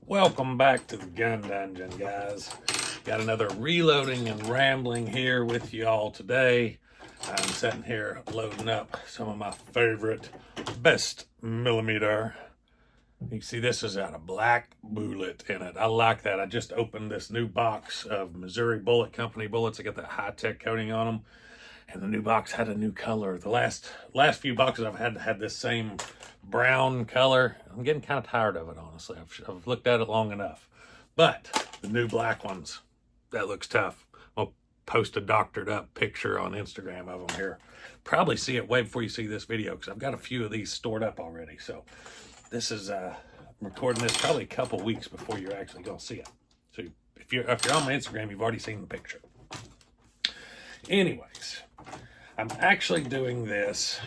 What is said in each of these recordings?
Welcome back to the gun dungeon, guys. Got another reloading and rambling here with you all today. I'm sitting here loading up some of my favorite best millimeter. You can see this has got a black bullet in it. I like that. I just opened this new box of Missouri Bullet Company bullets. They got that high-tech coating on them, and the new box had a new color. The last few boxes I've had this same brown color. I'm getting kind of tired of it, honestly. I've looked at it long enough. But the new black ones, that looks tough. I'll post a doctored up picture on Instagram of them here. Probably see it way before you see this video, because I've got a few of these stored up already. So this is I'm recording this probably a couple weeks before you're actually going to see it. So if you're on my Instagram, you've already seen the picture. Anyways, I'm actually doing this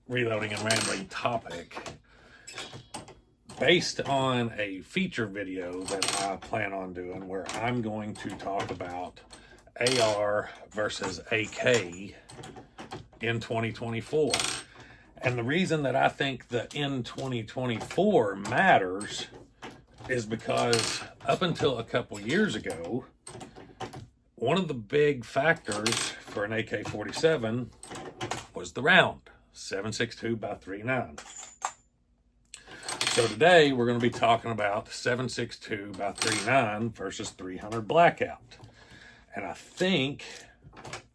reloading and rambling topic based on a feature video that I plan on doing, where I'm going to talk about AR versus AK in 2024. And the reason that I think that in 2024 matters is because up until a couple years ago, one of the big factors for an AK-47 was the round, 7.62 by 3.9. So today we're going to be talking about 7.62 by 3.9 versus 300 Blackout. And I think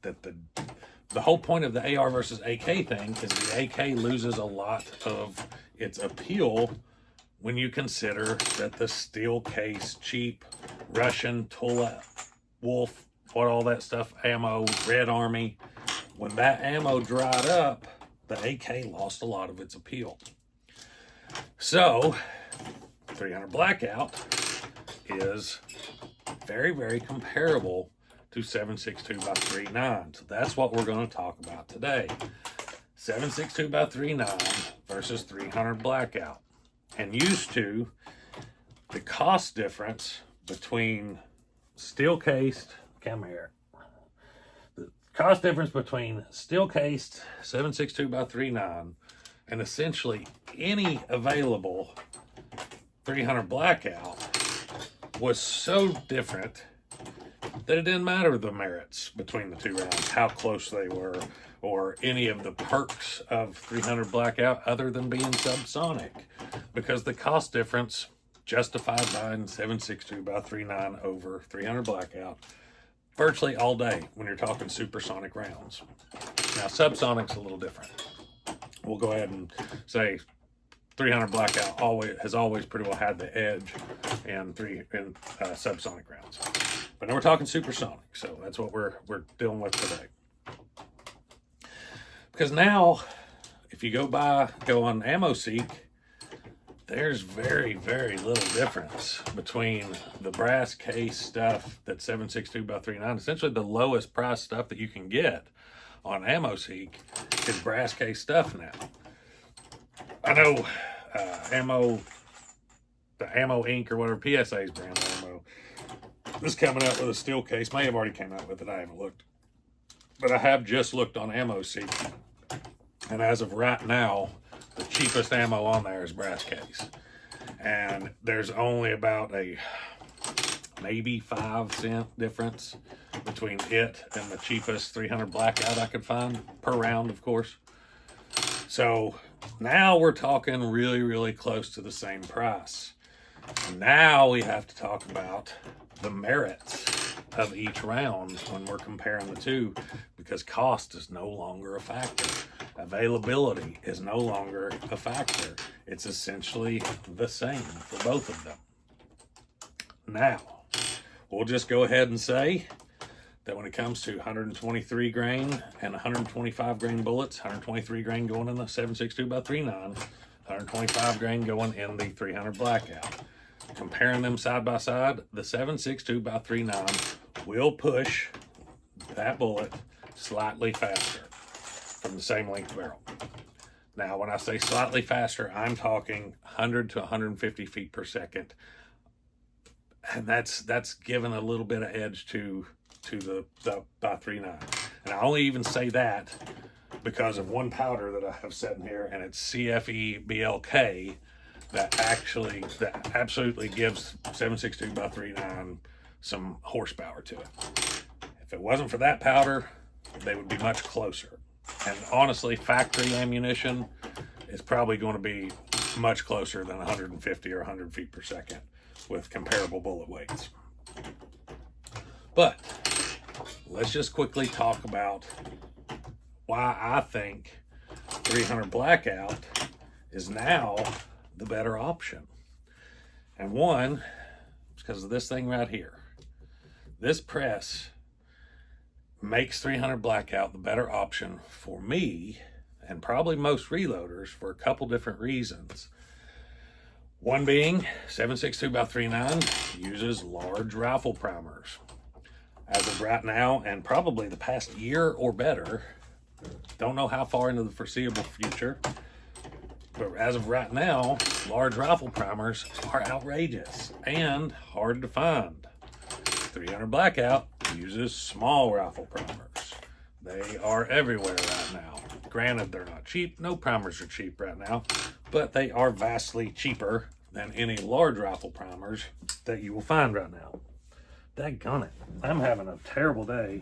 that the whole point of the AR versus AK thing is the AK loses a lot of its appeal when you consider that the steel case, cheap Russian, Tula, Wolf, what all that stuff, ammo, Red Army, when that ammo dried up, the AK lost a lot of its appeal. So 300 Blackout is very, very comparable to 7.62 by 3.9. So that's what we're going to talk about today. 7.62 by 3.9 versus 300 Blackout. And used to the cost difference between steel cased, come here. The cost difference between steel cased 7.62 by 3.9 and essentially any available 300 Blackout was so different that it didn't matter the merits between the two rounds, how close they were, or any of the perks of 300 Blackout other than being subsonic, because the cost difference justified buying 7.62 by 3.9 over 300 Blackout virtually all day when you're talking supersonic rounds. Now, subsonic's a little different. We'll go ahead and say 300 Blackout has always pretty well had the edge in subsonic rounds. But now we're talking supersonic, so that's what we're dealing with today. Because now, if you go on AmmoSeek, there's very, very little difference between the brass case stuff that's 7.62 by 3.9. Essentially, the lowest price stuff that you can get on AmmoSeek is brass case stuff now. I know the Ammo Inc. or whatever, PSA's brand of ammo, is coming out with a steel case. May have already came out with it. I haven't looked. But I have just looked on AmmoSeek. And as of right now, the cheapest ammo on there is brass case. And there's only about a maybe 5-cent difference between it and the cheapest 300 Blackout I could find, per round, of course. So now we're talking really, really close to the same price. Now we have to talk about the merits of each round when we're comparing the two, because cost is no longer a factor. Availability is no longer a factor. It's essentially the same for both of them. Now, we'll just go ahead and say that when it comes to 123 grain and 125 grain bullets, 123 grain going in the 7.62 by 3.9, 125 grain going in the 300 Blackout. Comparing them side by side, the 7.62 by 3.9 will push that bullet slightly faster from the same length barrel. Now, when I say slightly faster, I'm talking 100 to 150 feet per second. And that's given a little bit of edge to the by 3.9. And I only even say that because of one powder that I have sitting here, and it's CFE BLK that absolutely gives 7.62 by 3.9 some horsepower to it. If it wasn't for that powder, they would be much closer. And honestly, factory ammunition is probably going to be much closer than 150 or 100 feet per second with comparable bullet weights. But let's just quickly talk about why I think 300 Blackout is now the better option. And one, it's because of this thing right here. This press makes 300 Blackout the better option for me and probably most reloaders for a couple different reasons. One being 7.62 by 3.9 uses large rifle primers. As of right now, and probably the past year or better, don't know how far into the foreseeable future, but as of right now, large rifle primers are outrageous and hard to find. 300 Blackout uses small rifle primers. They are everywhere right now. Granted, they're not cheap. No primers are cheap right now, but they are vastly cheaper than any large rifle primers that you will find right now. Daggone it. I'm having a terrible day.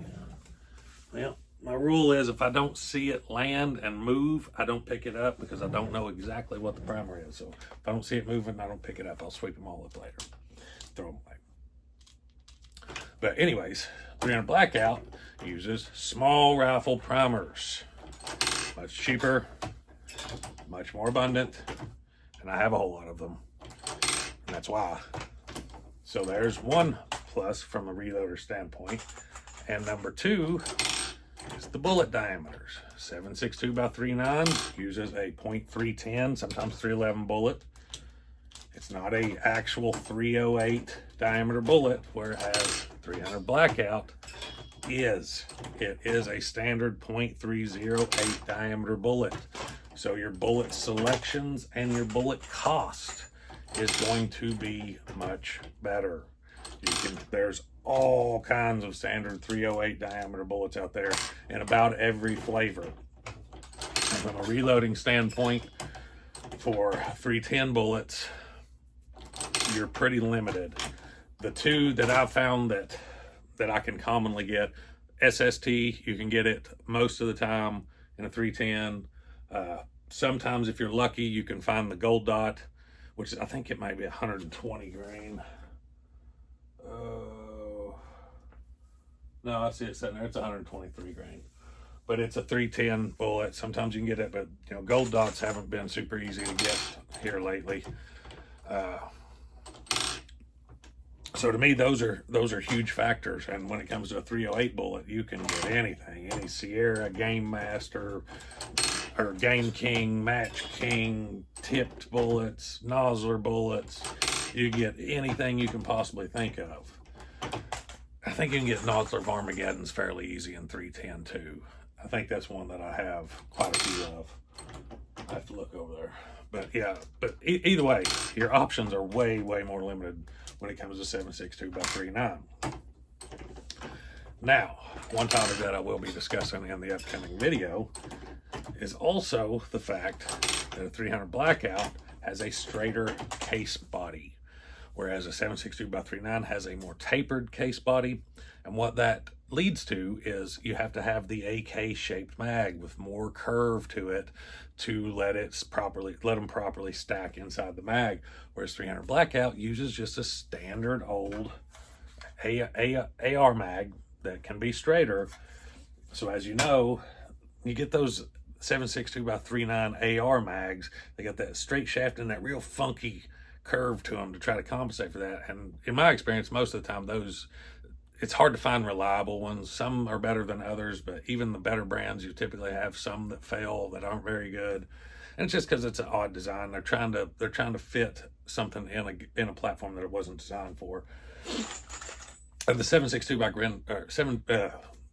Well, my rule is if I don't see it land and move, I don't pick it up because I don't know exactly what the primer is. So if I don't see it moving, I don't pick it up. I'll sweep them all up later. Throw them away. But anyways, 300 Blackout uses small rifle primers. Much cheaper, much more abundant, and I have a whole lot of them. And that's why. So there's one plus from a reloader standpoint. And number two is the bullet diameters. 7.62 by 3.9 uses a .310, sometimes 311 bullet. It's not a actual 308 diameter bullet, whereas 300 Blackout is. It is a standard .308 diameter bullet. So your bullet selections and your bullet cost is going to be much better. There's all kinds of standard 308 diameter bullets out there in about every flavor. And from a reloading standpoint, for 310 bullets, you're pretty limited. The two that I've found that I can commonly get, SST, you can get it most of the time in a 310. Sometimes if you're lucky, you can find the gold dot, which I think it might be 120 grain. No, I see it sitting there. It's 123 grain, but it's a 310 bullet. Sometimes you can get it, but you know, gold dots haven't been super easy to get here lately. So to me, those are huge factors. And when it comes to a 308 bullet, you can get anything, any Sierra, Game Master, or Game King, Match King, tipped bullets, Nosler bullets. You get anything you can possibly think of. I think you can get Nosler Armageddon's fairly easy in 310 too. I think that's one that I have quite a few of. I have to look over there. But yeah, either way, your options are way more limited when it comes to 7.62 by 3.9. Now, one topic that I will be discussing in the upcoming video is also the fact that a 300 Blackout has a straighter case body, whereas a 7.62 by 3.9 has a more tapered case body. And what that leads to is you have to have the AK shaped mag with more curve to it to let them properly stack inside the mag, whereas 300 Blackout uses just a standard old AR mag that can be straighter. So as you know, you get those 7.62 by 3.9 AR mags, they got that straight shaft and that real funky curve to them to try to compensate for that. And in my experience, most of the time, it's hard to find reliable ones. Some are better than others, but even the better brands, you typically have some that fail, that aren't very good. And it's just because it's an odd design. They're trying to fit something in a platform that it wasn't designed for. And the 7.62 by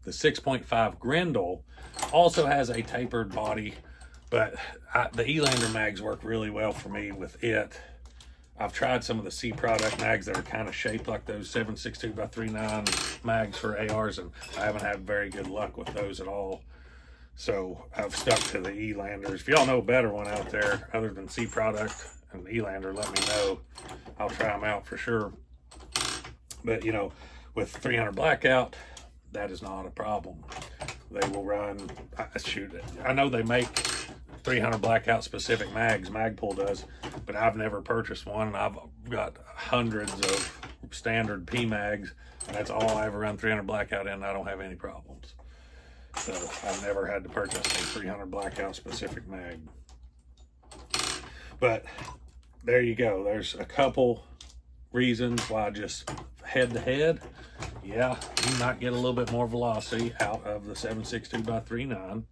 the 6.5 Grendel also has a tapered body, but the Elander mags work really well for me with it. I've tried some of the C product mags that are kind of shaped like those 7.62 by 3.9 mags for ARs, and I haven't had very good luck with those at all. So I've stuck to the Elanders. If y'all know a better one out there other than C product, and Elander, let me know. I'll try them out for sure. But, you know, with 300 Blackout, that is not a problem. They will run, shoot, I know they make 300 Blackout specific mags, Magpul does, but I've never purchased one. I've got hundreds of standard P mags, and that's all I ever run 300 Blackout in, and I don't have any problems. So I've never had to purchase a 300 Blackout specific mag. But there you go. There's a couple reasons why just head to head, yeah, you might get a little bit more velocity out of the 7.62x3.9.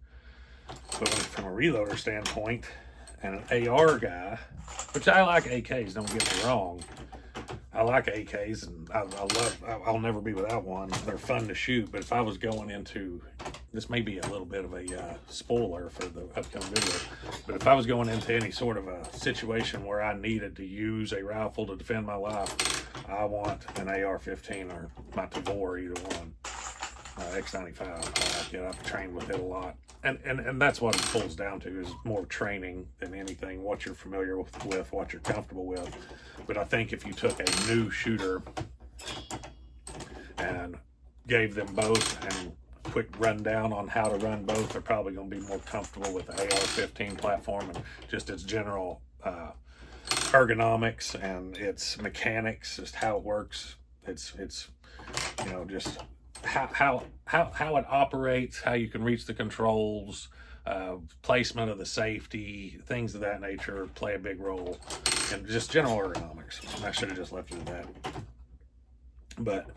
But from a reloader standpoint and an AR guy, which I like AKs, don't get me wrong. I like AKs, and I'll never be without one. They're fun to shoot, but if I was going into, this may be a little bit of a spoiler for the upcoming video, but if I was going into any sort of a situation where I needed to use a rifle to defend my life, I want an AR-15 or my Tavor, either one. X95, I like it. I've trained with it a lot. And that's what it pulls down to, is more training than anything, what you're familiar with, what you're comfortable with. But I think if you took a new shooter and gave them both and quick rundown on how to run both, they're probably going to be more comfortable with the AR-15 platform and just its general ergonomics and its mechanics, just how it works. It's you know, just how it operates, how you can reach the controls, placement of the safety, things of that nature play a big role, and just general ergonomics. I should have just left it at that. But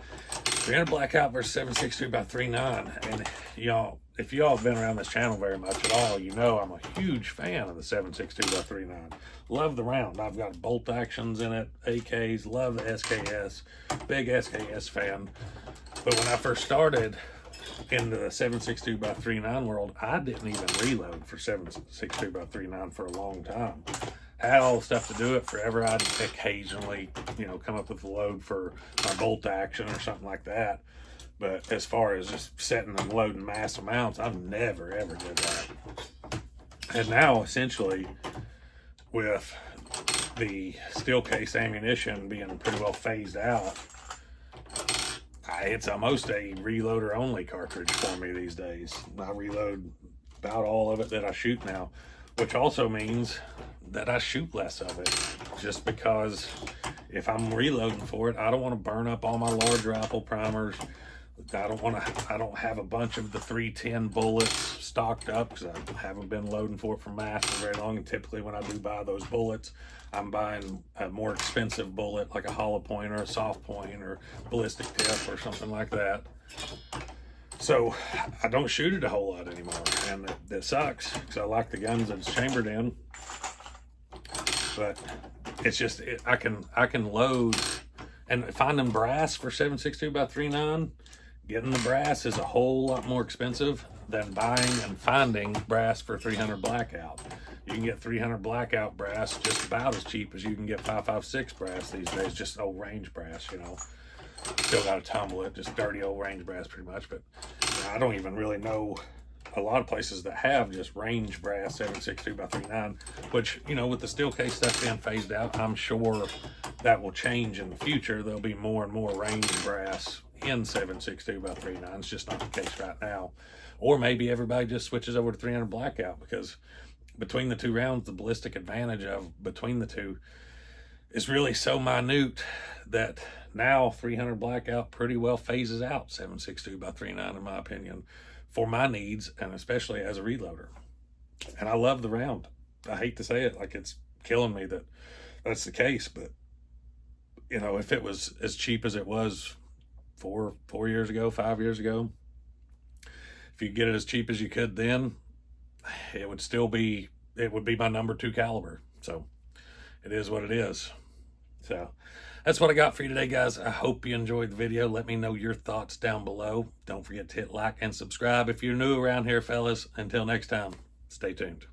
300 Blackout versus 7.62x3.9, and y'all, if y'all have been around this channel very much at all, you know I'm a huge fan of the 7.62x3.9. Love the round. I've got bolt actions in it, AKs, love the SKS, big SKS fan. But when I first started into the 7.62x3.9 world, I didn't even reload for 7.62x3.9 for a long time. Had all the stuff to do it forever. I'd occasionally, you know, come up with a load for my bolt action or something like that. But as far as just setting and loading mass amounts, I've never, ever did that. And now, essentially, with the steel case ammunition being pretty well phased out, it's almost a reloader only cartridge for me these days. I reload about all of it that I shoot now, which also means that I shoot less of it, just because if I'm reloading for it, I don't want to burn up all my large rifle primers. I don't have a bunch of the 310 bullets stocked up, because I haven't been loading for it for mass for very long. And typically when I do buy those bullets, I'm buying a more expensive bullet, like a hollow point or a soft point or ballistic tip or something like that. So I don't shoot it a whole lot anymore, and that sucks, because I like the guns that it's chambered in. But it's just, I can load, and finding brass for 7.62x3.9, getting the brass is a whole lot more expensive than buying and finding brass for 300 Blackout. You can get 300 Blackout brass just about as cheap as you can get 5.56 brass these days, just old range brass, you know. Still got to tumble it, just dirty old range brass pretty much. But you know, I don't even really know a lot of places that have just range brass 7.62x3.9, which, you know, with the steel case stuff being phased out, I'm sure that will change in the future. There'll be more and more range brass in 7.62x3.9. It's just not the case right now. Or maybe everybody just switches over to 300 Blackout, because between the two rounds, the ballistic advantage of between the two is really so minute that now 300 Blackout pretty well phases out 7.62x3.9, in my opinion, for my needs, and especially as a reloader. And I love the round. I hate to say it, like it's killing me that that's the case, but you know, if it was as cheap as it was 4 years ago, 5 years ago, if you get it as cheap as you could then, it would be my number 2 caliber. So it is what it is. So that's what I got for you today, guys. I hope you enjoyed the video. Let me know your thoughts down below. Don't forget to hit like and subscribe if you're new around here, fellas. Until next time, stay tuned.